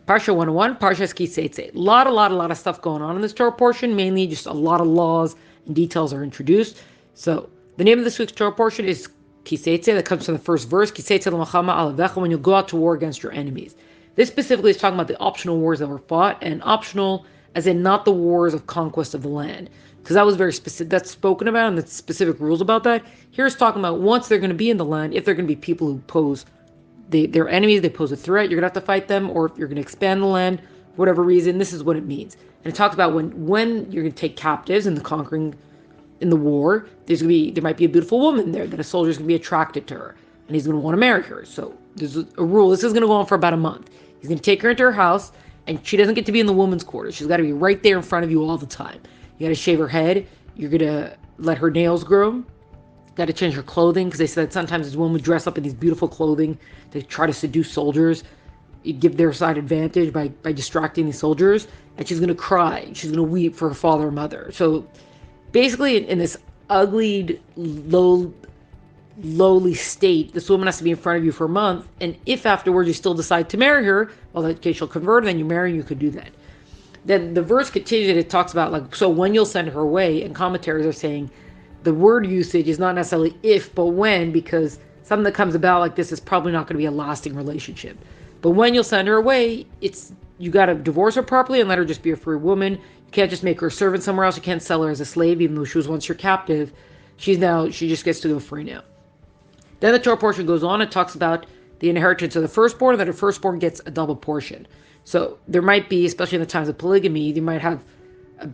Parsha 101, Parshas Ki Teitzei. A lot of stuff going on in this Torah portion. Mainly just a lot of laws and details are introduced. So the name of this week's Torah portion is Ki Teitzei. That comes from the first verse. Ki Teitzei l'machama alavecha, when you go out to war against your enemies. This specifically is talking about the optional wars that were fought, and optional as in not the wars of conquest of the land. Because that was very specific, that's spoken about, and the specific rules about that. Here's talking about once they're going to be in the land, if they're going to be people who pose they're enemies, they pose a threat, you're going to have to fight them, or if you're going to expand the land, for whatever reason, this is what it means. And it talks about when you're going to take captives in the conquering, in the war, there might be a beautiful woman there that a soldier's going to be attracted to her, and he's going to want to marry her. So there's a rule. This is going to go on for about a month. He's going to take her into her house, and she doesn't get to be in the woman's quarters. She's got to be right there in front of you all the time. You got to shave her head. You're going to let her nails grow. Got to change her clothing, because they said sometimes this woman would dress up in these beautiful clothing to try to seduce soldiers. You give their side advantage by distracting these soldiers, and she's going to cry. She's going to weep for her father or mother. So basically in this ugly, lowly state, this woman has to be in front of you for a month, and if afterwards you still decide to marry her, well, in that case she'll convert, and then you marry, you could do that. Then the verse continues, and it talks about, so when you'll send her away, and commentaries are saying the word usage is not necessarily if, but when, because something that comes about like this is probably not going to be a lasting relationship. But when you'll send her away, you got to divorce her properly and let her just be a free woman. You can't just make her a servant somewhere else. You can't sell her as a slave, even though she was once your captive. She just gets to go free now. Then the Torah portion goes on and talks about the inheritance of the firstborn, and that a firstborn gets a double portion. So there might be, especially in the times of polygamy,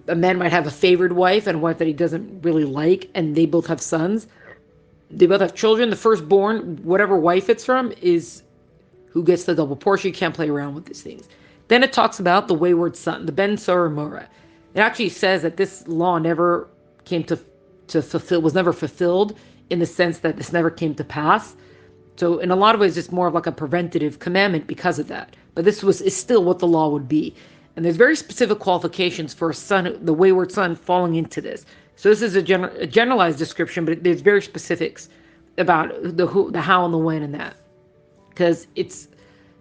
a man might have a favored wife and a wife that he doesn't really like, and they both have sons. They both have children. The firstborn, whatever wife it's from, is who gets the double portion. You can't play around with these things. Then it talks about the wayward son, the Ben Sora Mora. It actually says that this law never came to fulfill, was never fulfilled, in the sense that this never came to pass. So in a lot of ways, it's more of like a preventative commandment because of that. But this is still what the law would be. And there's very specific qualifications for a son, the wayward son, falling into this. So this is a generalized description, but there's very specifics about the who, the how, and the when, and that. Because it's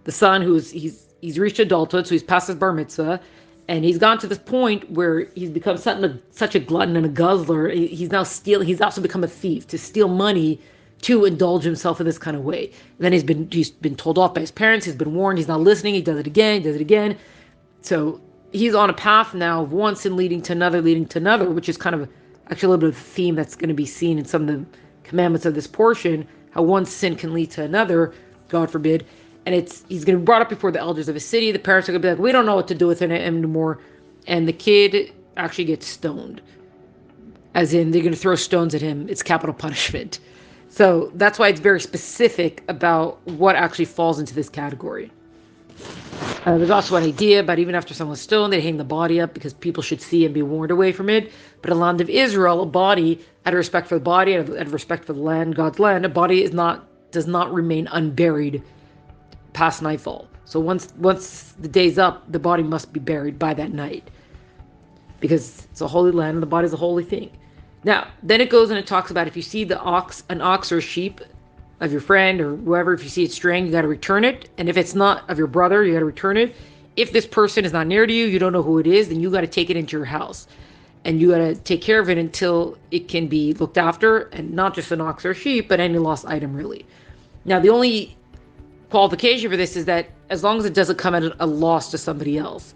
the son he's reached adulthood, so he's past his bar mitzvah, and he's gone to this point where he's become such a glutton and a guzzler. He's now stealing. He's also become a thief to steal money to indulge himself in this kind of way. And then he's been told off by his parents. He's been warned. He's not listening. He does it again. So he's on a path now of one sin leading to another, which is kind of actually a little bit of a theme that's going to be seen in some of the commandments of this portion, how one sin can lead to another, God forbid. And he's going to be brought up before the elders of his city. The parents are going to be like, we don't know what to do with him anymore. And the kid actually gets stoned. As in, they're going to throw stones at him. It's capital punishment. So that's why it's very specific about what actually falls into this category. There's also an idea about even after someone's stoned, they hang the body up because people should see and be warned away from it. But in the land of Israel, a body, out of respect for the body, out of respect for the land, God's land, a body does not remain unburied past nightfall. So once the day's up, the body must be buried by that night, because it's a holy land and the body is a holy thing. Now, then it goes and it talks about if you see an ox or a sheep of your friend or whoever, if you see it straying, you got to return it. And if it's not of your brother, you got to return it. If this person is not near to you, you don't know who it is, then you got to take it into your house. And you got to take care of it until it can be looked after, and not just an ox or a sheep, but any lost item, really. Now, the only qualification for this is that as long as it doesn't come at a loss to somebody else,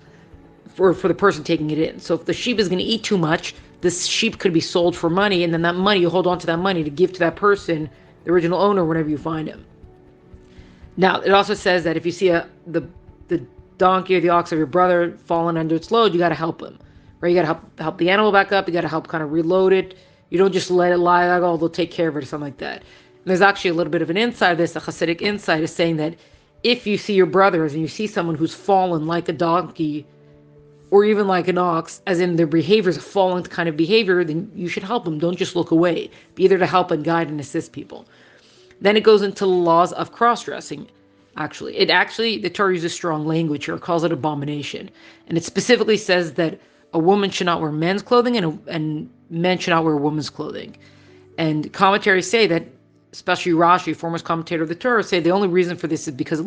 for the person taking it in. So if the sheep is going to eat too much, this sheep could be sold for money, and then that money, you hold on to that money to give to that person, the original owner, whenever you find him. Now, it also says that if you see the donkey or the ox of your brother falling under its load, you got to help him, right? You got to help the animal back up. You got to help kind of reload it. You don't just let it lie like, oh, they'll take care of it or something like that. And there's actually a little bit of an insight of this. A Chassidic insight is saying that if you see your brothers and you see someone who's fallen like a donkey or even like an ox, as in their behavior is a fallen kind of behavior, then you should help them. Don't just look away. Be there to help and guide and assist people. Then it goes into the laws of cross-dressing. The Torah uses strong language here. It calls it abomination. And it specifically says that a woman should not wear men's clothing and men should not wear women's clothing. And commentaries say that especially Rashi, foremost commentator of the Torah, say the only reason for this is because it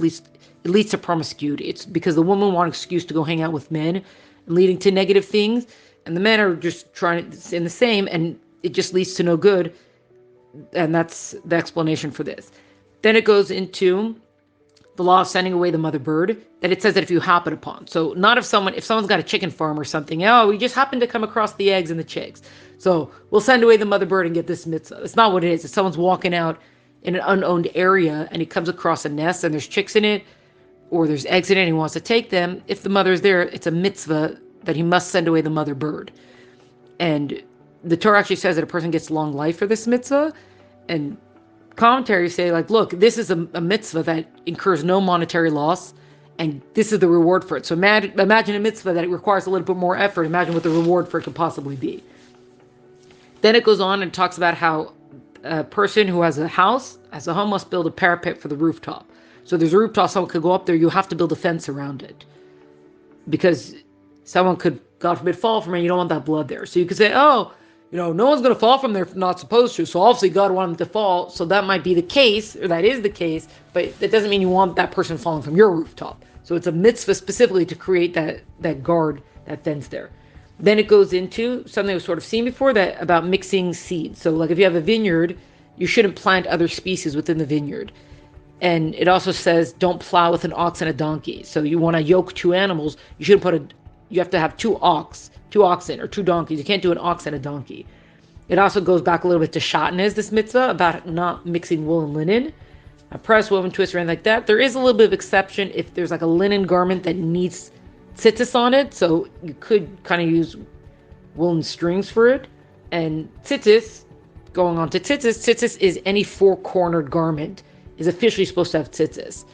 leads to promiscuity. It's because the woman wants an excuse to go hang out with men, and leading to negative things, and the men are just trying to sin the same, and it just leads to no good. And that's the explanation for this. Then it goes into the law of sending away the mother bird, that it says that if you happen upon. So not if someone's got a chicken farm or something, oh, we just happen to come across the eggs and the chicks, so we'll send away the mother bird and get this mitzvah. That's not what it is. If someone's walking out in an unowned area and he comes across a nest and there's chicks in it, or there's eggs in it and he wants to take them, if the mother is there, it's a mitzvah that he must send away the mother bird. And the Torah actually says that a person gets long life for this mitzvah, and commentaries say, like, look, this is a mitzvah that incurs no monetary loss, and this is the reward for it. So imagine a mitzvah that it requires a little bit more effort. Imagine what the reward for it could possibly be. Then it goes on and talks about how a person who has a home, must build a parapet for the rooftop. So there's a rooftop, someone could go up there, you have to build a fence around it, because someone could, God forbid, fall from it, you don't want that blood there. So you could say, oh, no one's going to fall from there if not supposed to. So obviously God wanted them to fall. So that might be the case, or that is the case, but that doesn't mean you want that person falling from your rooftop. So it's a mitzvah specifically to create that guard, that fence there. Then it goes into something we've sort of seen before, that about mixing seeds. So like if you have a vineyard, you shouldn't plant other species within the vineyard. And it also says don't plow with an ox and a donkey. So you want to yoke two animals, you have to have two oxen or two donkeys. You can't do an ox and a donkey. It also goes back a little bit to shatnez, this mitzvah, about not mixing wool and linen. A press, woven, twist, or anything like that. There is a little bit of exception if there's like a linen garment that needs tzitzis on it. So you could kind of use woolen strings for it. And tzitzis, going on to tzitzis is any four-cornered garment is officially supposed to have tzitzis.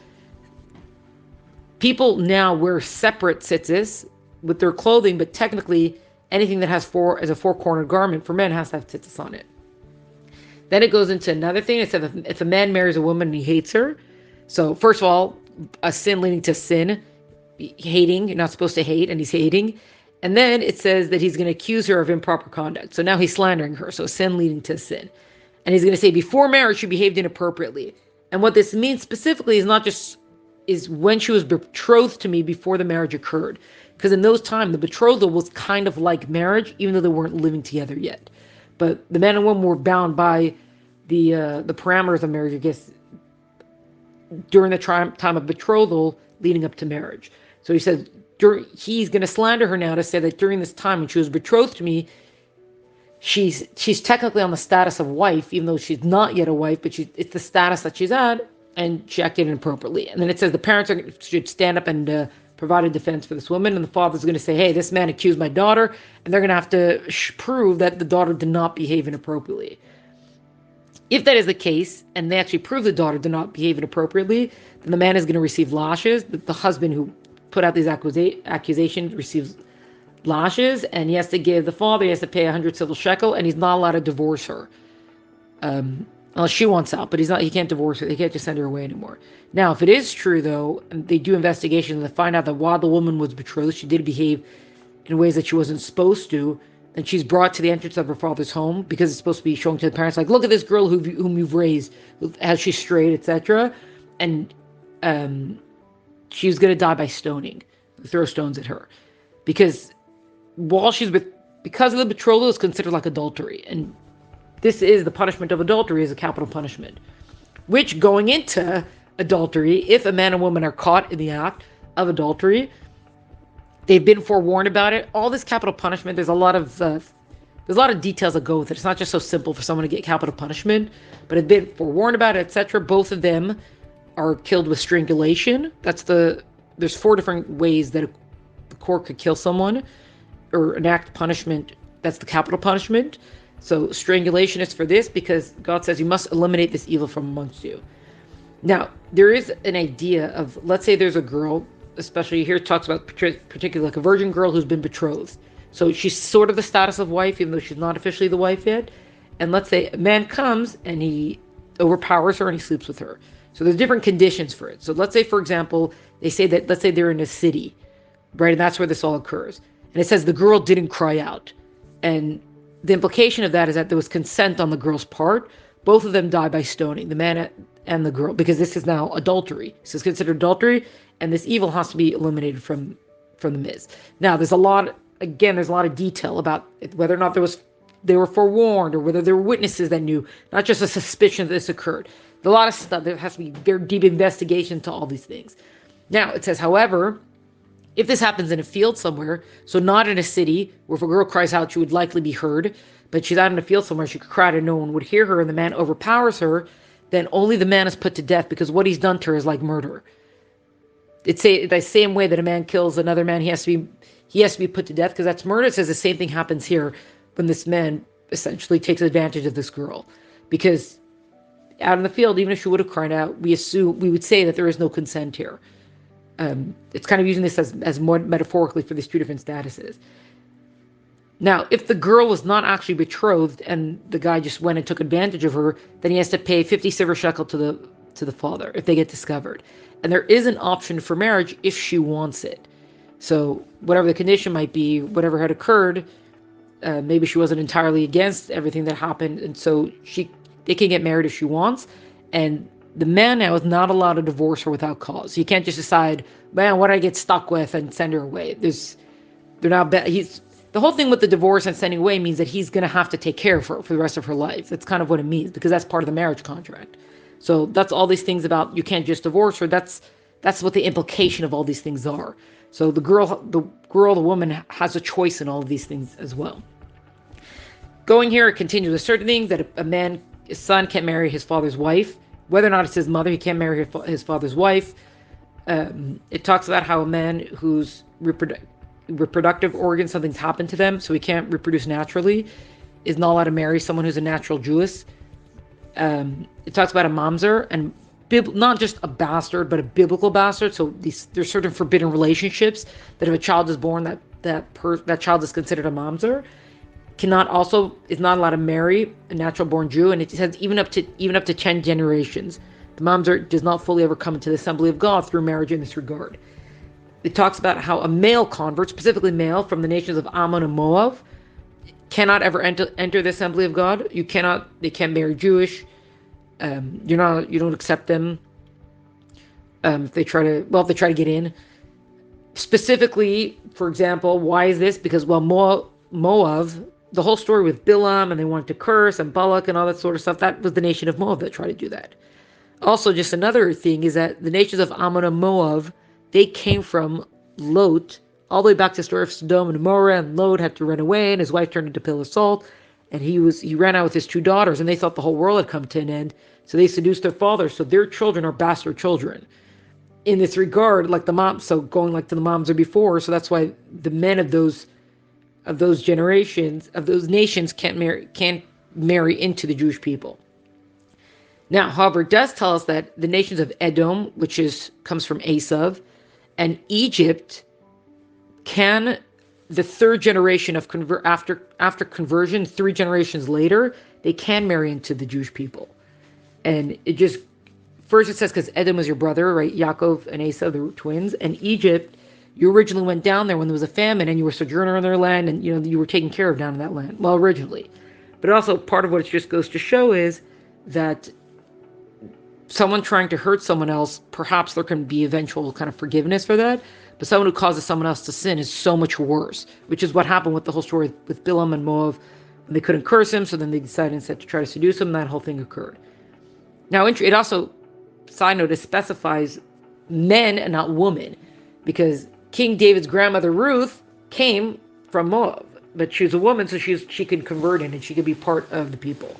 People now wear separate tzitzis with their clothing, but technically anything that has a four-cornered garment for men has to have tzitzis on it. Then it goes into another thing. It says if a man marries a woman and he hates her, so first of all, a sin leading to sin, hating, you're not supposed to hate, and he's hating. And then it says that he's going to accuse her of improper conduct. So now he's slandering her, so sin leading to sin. And he's going to say before marriage she behaved inappropriately. And what this means specifically is when she was betrothed to me before the marriage occurred. Because in those times, the betrothal was kind of like marriage, even though they weren't living together yet. But the man and woman were bound by the parameters of marriage, I guess, during the time of betrothal leading up to marriage. So he says he's going to slander her now to say that during this time when she was betrothed to me, she's technically on the status of wife, even though she's not yet a wife, but it's the status that she's at, and she acted inappropriately. And then it says the parents should stand up and provide a defense for this woman, and the father's going to say, hey, this man accused my daughter, and they're going to have to prove that the daughter did not behave inappropriately. If that is the case, and they actually prove the daughter did not behave inappropriately, then the man is going to receive lashes. The husband who put out these accusations receives lashes, and he has to give the father, he has to pay 100 silver shekel, and he's not allowed to divorce her. Unless she wants out, but he can't divorce her. They can't just send her away anymore. Now, if it is true, though, and they do investigations and they find out that while the woman was betrothed, she did behave in ways that she wasn't supposed to, then she's brought to the entrance of her father's home, because it's supposed to be shown to the parents, like, look at this girl whom you've raised, has she strayed, etc. And she's going to die by stoning. Throw stones at her. Because because of the betrothal, is considered like adultery. And this is the punishment of adultery, is a capital punishment. Which, going into adultery, if a man and woman are caught in the act of adultery, they've been forewarned about it. All this capital punishment, there's a lot of details that go with it. It's not just so simple for someone to get capital punishment, but have been forewarned about it, etc. Both of them are killed with strangulation. There's 4 different ways that the court could kill someone or enact punishment. That's the capital punishment. So strangulation is for this, because God says you must eliminate this evil from amongst you. Now, there is an idea of, let's say there's a girl, especially here it talks about particularly like a virgin girl who's been betrothed. So she's sort of the status of wife, even though she's not officially the wife yet. And let's say a man comes and he overpowers her and he sleeps with her. So there's different conditions for it. So let's say, for example, let's say they're in a city, right? And that's where this all occurs. And it says the girl didn't cry out. And the implication of that is that there was consent on the girl's part, both of them die by stoning, the man and the girl, because this is now adultery. This is considered adultery, and this evil has to be eliminated from the midst. Now, there's a lot of detail about whether or not they were forewarned, or whether there were witnesses that knew, not just a suspicion that this occurred. There's a lot of stuff. There has to be very deep investigation to all these things. Now, it says, however, if this happens in a field somewhere, so not in a city, where if a girl cries out, she would likely be heard, but she's out in a field somewhere, she could cry and no one would hear her, and the man overpowers her, then only the man is put to death, because what he's done to her is like murder. It's the same way that a man kills another man, he has to be put to death, because that's murder. It says the same thing happens here when this man essentially takes advantage of this girl, because out in the field, even if she would have cried out, we would say that there is no consent here. It's kind of using this as more metaphorically for these two different statuses. Now, if the girl was not actually betrothed and the guy just went and took advantage of her, then he has to pay 50 silver shekel to the father if they get discovered. And there is an option for marriage if she wants it. So whatever the condition might be, whatever had occurred, maybe she wasn't entirely against everything that happened, and so they can get married if she wants. And the man now is not allowed to divorce her without cause. He can't just decide, man, what did I get stuck with, and send her away. The whole thing with the divorce and sending away means that he's going to have to take care of her for the rest of her life. That's kind of what it means, because that's part of the marriage contract. So that's all these things about you can't just divorce her. That's what the implication of all these things are. So the woman has a choice in all of these things as well. Going here, it continues with certain things that his son can't marry his father's wife. Whether or not it's his mother, he can't marry his father's wife. It talks about how a man whose reproductive organs, something's happened to them, so he can't reproduce naturally, is not allowed to marry someone who's a natural Jewess. It talks about a mamzer, and not just a bastard, but a biblical bastard. So there's certain forbidden relationships that if a child is born, that child is considered a mamzer. Is not allowed to marry a natural born Jew, and it says even up to 10 generations. The mamzer does not fully ever come into the assembly of God through marriage in this regard. It talks about how a male convert, specifically male from the nations of Ammon and Moab, cannot ever enter the assembly of God. They can't marry Jewish. You don't accept them. If they try to get in. Specifically, for example, why is this? Because Moab, the whole story with Bilam, and they wanted to curse, and Balak and all that sort of stuff, that was the nation of Moab that tried to do that. Also, just another thing is that the nations of Ammon and Moab, they came from Lot, all the way back to the story of Sodom and Gomorrah, and Lot had to run away, and his wife turned into a pillar of salt, and he ran out with his two daughters, and they thought the whole world had come to an end, so they seduced their father, so their children are bastard children. In this regard, like the mom, so going like to the moms or before, so that's why the men of those generations, of those nations can't marry into the Jewish people. Now, however, it does tell us that the nations of Edom, which comes from Esav, and Egypt, the third generation of after conversion, 3 generations later, they can marry into the Jewish people. And first it says, because Edom was your brother, right? Yaakov and Esau, they were twins. And Egypt, you originally went down there when there was a famine, and you were sojourner in their land, and you were taken care of down in that land. Well, originally. But also part of what it just goes to show is that someone trying to hurt someone else, perhaps there can be eventual kind of forgiveness for that. But someone who causes someone else to sin is so much worse, which is what happened with the whole story with Bilam and Moab. They couldn't curse him, so then they decided instead to try to seduce him, and that whole thing occurred. Now, it also, side note, it specifies men and not women, because King David's grandmother Ruth came from Moab, but she was a woman, so she could convert in, and she could be part of the people.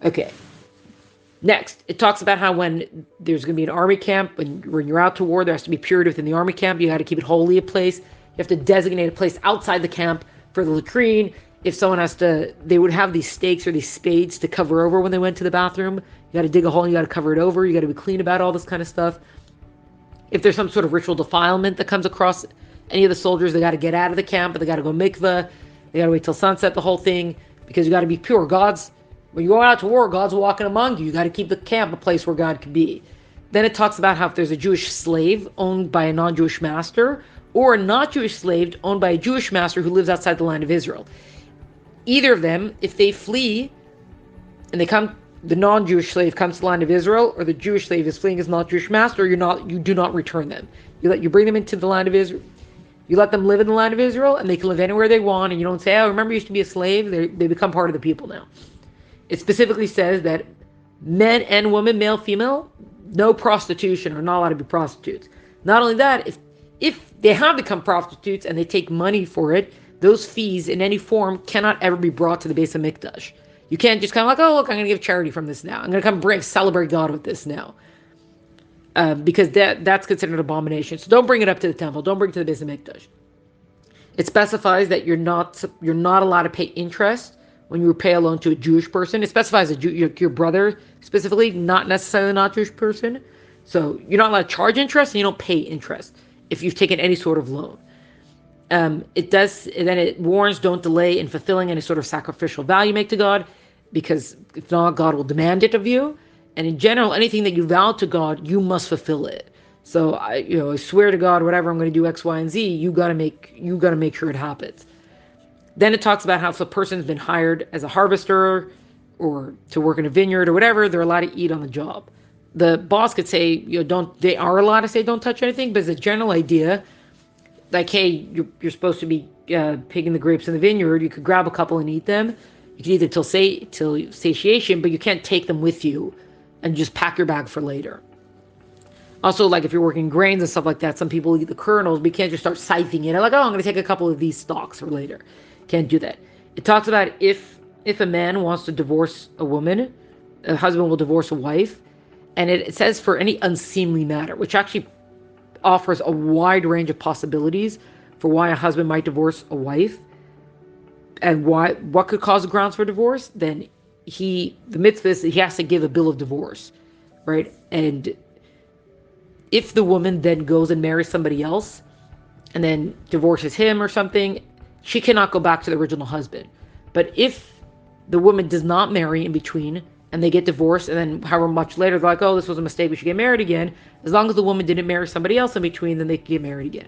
Okay. Next, it talks about how when there's going to be an army camp, when you're out to war, there has to be purity within the army camp. You got to keep it holy a place. You have to designate a place outside the camp for the latrine. If someone they would have these stakes or these spades to cover over when they went to the bathroom. You got to dig a hole and you got to cover it over. You got to be clean about all this kind of stuff. If there's some sort of ritual defilement that comes across any of the soldiers, they got to get out of the camp, but they got to go mikveh. They got to wait till sunset, the whole thing, because you got to be pure. When you're going out to war, God's walking among you. You got to keep the camp a place where God can be. Then it talks about how if there's a Jewish slave owned by a non-Jewish master, or a not Jewish slave owned by a Jewish master who lives outside the land of Israel. Either of them, if they flee and they come the non-Jewish slave comes to the land of Israel, or the Jewish slave is fleeing his not-Jewish master, you do not return them. You bring them into the land of Israel. You let them live in the land of Israel, and they can live anywhere they want, and you don't say, oh, remember you used to be a slave? They become part of the people now. It specifically says that men and women, male, female, no prostitution, are not allowed to be prostitutes. Not only that, if they have become prostitutes and they take money for it, those fees in any form cannot ever be brought to the base of Mikdash. You can't just kind of like, oh, look, I'm going to give charity from this now. I'm going to come celebrate God with this now. Because that's considered an abomination. So don't bring it up to the temple. Don't bring it to the base of Mikdash. It specifies that you're not allowed to pay interest when you repay a loan to a Jewish person. It specifies your brother specifically, not necessarily a not-Jewish person. So you're not allowed to charge interest, and you don't pay interest if you've taken any sort of loan. It warns, don't delay in fulfilling any sort of sacrificial vow you make to God, because if not, God will demand it of you. And in general, anything that you vow to God, you must fulfill it. So I swear to God, whatever I'm going to do X, Y, and Z, you gotta make sure it happens. Then it talks about how if a person's been hired as a harvester or to work in a vineyard or whatever, they're allowed to eat on the job. The boss could say, they are allowed to say don't touch anything, but as a general idea, like, hey, you're supposed to be picking the grapes in the vineyard. You could grab a couple and eat them. You can eat them till satiation, but you can't take them with you and just pack your bag for later. Also, like if you're working grains and stuff like that, some people eat the kernels, but you can't just start siphoning it. Like, oh, I'm going to take a couple of these stalks for later. Can't do that. It talks about if a man wants to divorce a woman, a husband will divorce a wife, and it says for any unseemly matter, which actually offers a wide range of possibilities for why a husband might divorce a wife and what could cause grounds for divorce. Then the mitzvah is he has to give a bill of divorce, right? And if the woman then goes and marries somebody else and then divorces him or something, she cannot go back to the original husband. But if the woman does not marry in between and they get divorced, and then however much later they're like, oh, this was a mistake, we should get married again, as long as the woman didn't marry somebody else in between, then they can get married again.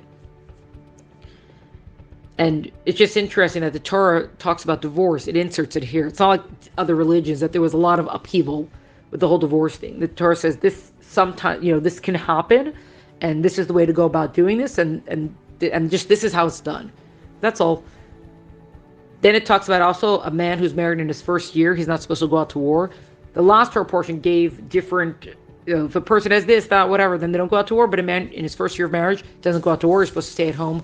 And it's just interesting that the Torah talks about divorce. It inserts it here. It's not like other religions that there was a lot of upheaval with the whole divorce thing. The Torah says this sometimes, this can happen, and this is the way to go about doing this, and just this is how it's done. That's all. Then it talks about also a man who's married in his first year, he's not supposed to go out to war. The last Torah portion gave different, if a person has this, that, whatever, then they don't go out to war. But a man in his first year of marriage doesn't go out to war. He's supposed to stay at home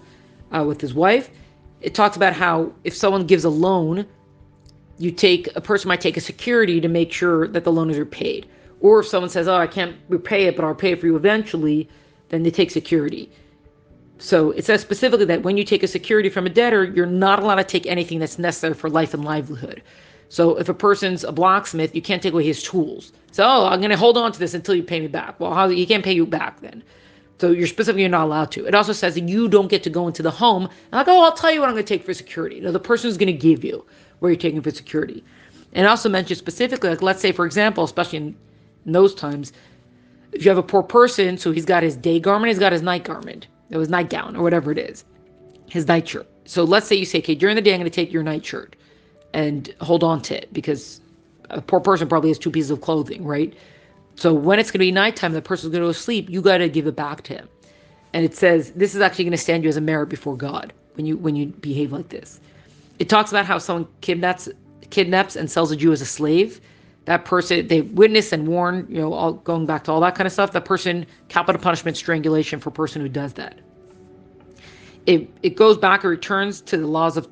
with his wife. It talks about how if someone gives a loan, a person might take a security to make sure that the loan is repaid. Or if someone says, oh, I can't repay it, but I'll pay it for you eventually, then they take security. So it says specifically that when you take a security from a debtor, you're not allowed to take anything that's necessary for life and livelihood. So if a person's a blacksmith, you can't take away his tools. So, I'm going to hold on to this until you pay me back. Well, he can't pay you back then. So you're not allowed to. It also says that you don't get to go into the home and like, oh, I'll tell you what I'm going to take for security. No, the person is going to give you where you're taking for security. And it also mentions specifically, like, let's say, for example, especially in those times, if you have a poor person, so he's got his day garment, he's got his night garment, his nightgown or whatever it is, his nightshirt. So let's say you say, okay, during the day, I'm going to take your nightshirt and hold on to it, because a poor person probably has 2 pieces of clothing, right? So when it's going to be nighttime, the person's going to go to sleep, you got to give it back to him. And it says this is actually going to stand you as a merit before God when you behave like this. It talks about how someone kidnaps and sells a Jew as a slave. That person, they witness and warn, all going back to all that kind of stuff. That person, capital punishment, strangulation for a person who does that. It goes back or returns to the laws of.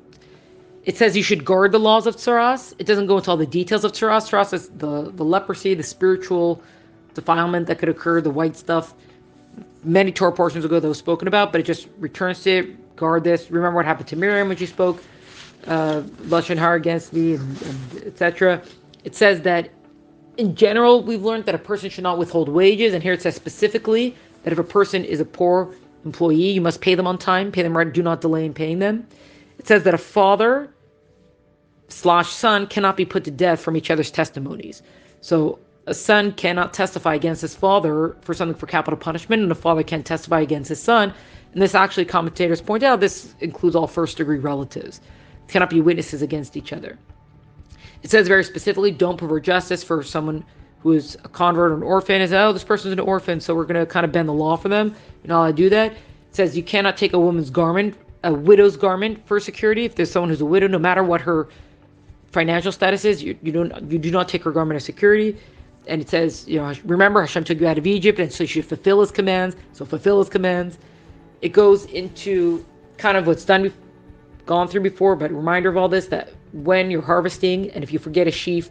It says you should guard the laws of tsaras. It doesn't go into all the details of tsaras. Tsaras is the leprosy, the spiritual defilement that could occur, the white stuff. Many Torah portions ago that was spoken about, but it just returns to it. Guard this. Remember what happened to Miriam when she spoke lashon hara against me, and etc. It says that in general, we've learned that a person should not withhold wages, and here it says specifically that if a person is a poor employee, you must pay them on time, pay them right, do not delay in paying them. It says that a father/son cannot be put to death from each other's testimonies. So a son cannot testify against his father for something for capital punishment, and a father can't testify against his son. And this actually, commentators point out, this includes all first-degree relatives. Cannot be witnesses against each other. It says very specifically, don't pervert justice for someone who is a convert or an orphan. Is, oh, this person's an orphan, so we're going to kind of bend the law for them. You know how I do that? It says you cannot take a woman's garment, a widow's garment, for security. If there's someone who's a widow, no matter what her financial status is, you do not take her garment as security. And it says, remember, Hashem took you out of Egypt, and so you should fulfill his commands. So fulfill his commands. It goes into kind of what's gone through before, but a reminder of all this, that when you're harvesting, and if you forget a sheaf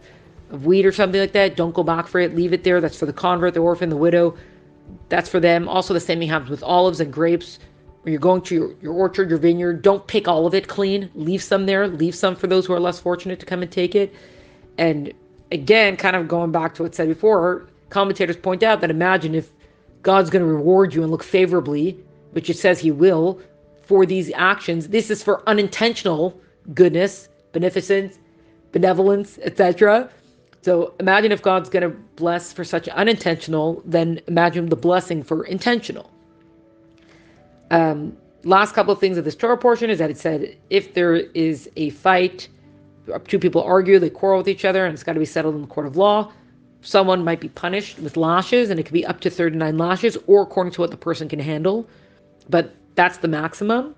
of wheat or something like that, don't go back for it. Leave it there. That's for the convert, the orphan, the widow. That's for them. Also, the same thing happens with olives and grapes. When you're going to your orchard, your vineyard, don't pick all of it clean. Leave some there. Leave some for those who are less fortunate to come and take it. And again, kind of going back to what I said before, commentators point out that imagine if God's going to reward you and look favorably, which it says he will, for these actions. This is for unintentional goodness, beneficence, benevolence, etc. So imagine if God's going to bless for such unintentional, then imagine the blessing for intentional. Last couple of things of this Torah portion is that it said if there is a fight, two people argue, they quarrel with each other, and it's got to be settled in the court of law, someone might be punished with lashes, and it could be up to 39 lashes, or according to what the person can handle. But that's the maximum.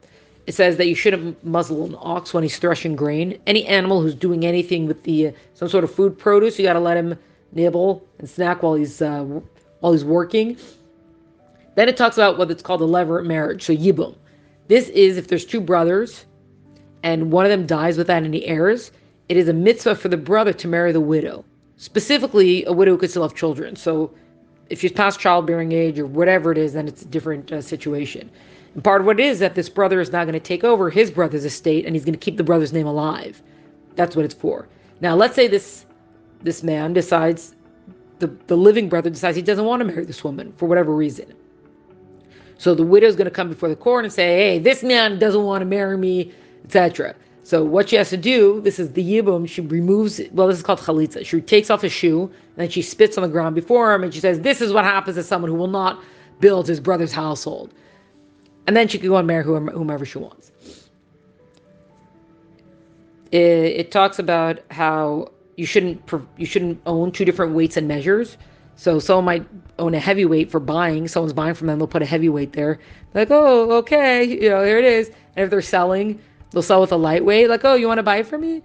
It says that you shouldn't muzzle an ox when he's threshing grain. Any animal who's doing anything with the some sort of food produce, you got to let him nibble and snack while he's working. Then it talks about what it's called a levirate marriage, so yibbum. This is if there's two brothers and one of them dies without any heirs, it is a mitzvah for the brother to marry the widow. Specifically, a widow who could still have children. So if she's past childbearing age or whatever it is, then it's a different situation. And part of what it is that this brother is now going to take over his brother's estate, and he's going to keep the brother's name alive. That's what it's for. Now, let's say this man decides, the living brother decides he doesn't want to marry this woman for whatever reason. So the widow's going to come before the court and say, hey, this man doesn't want to marry me, etc. So what she has to do, this is the yibbum, she removes, this is called chalitza. She takes off his shoe, and then she spits on the ground before him, and she says, this is what happens to someone who will not build his brother's household. And then she can go and marry whomever she wants. It talks about how you shouldn't own two different weights and measures. So someone might own a heavyweight for buying. Someone's buying from them, they'll put a heavyweight there. Like, oh, okay, here it is. And if they're selling, they'll sell with a lightweight. Like, oh, you want to buy it from me?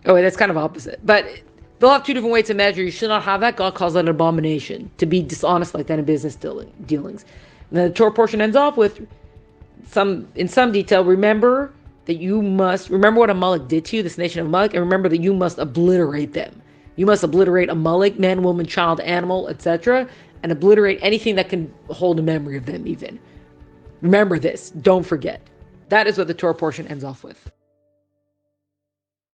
Oh, wait, that's kind of opposite. But they'll have two different weights and measures. You should not have that. God calls that an abomination, to be dishonest like that in business dealings. And then the Torah portion ends off with in some detail, remember what Amalek did to you, this nation of Amalek, and remember that you must obliterate them. You must obliterate Amalek, man, woman, child, animal, etc., and obliterate anything that can hold a memory of them even. Remember this. Don't forget. That is what the Torah portion ends off with.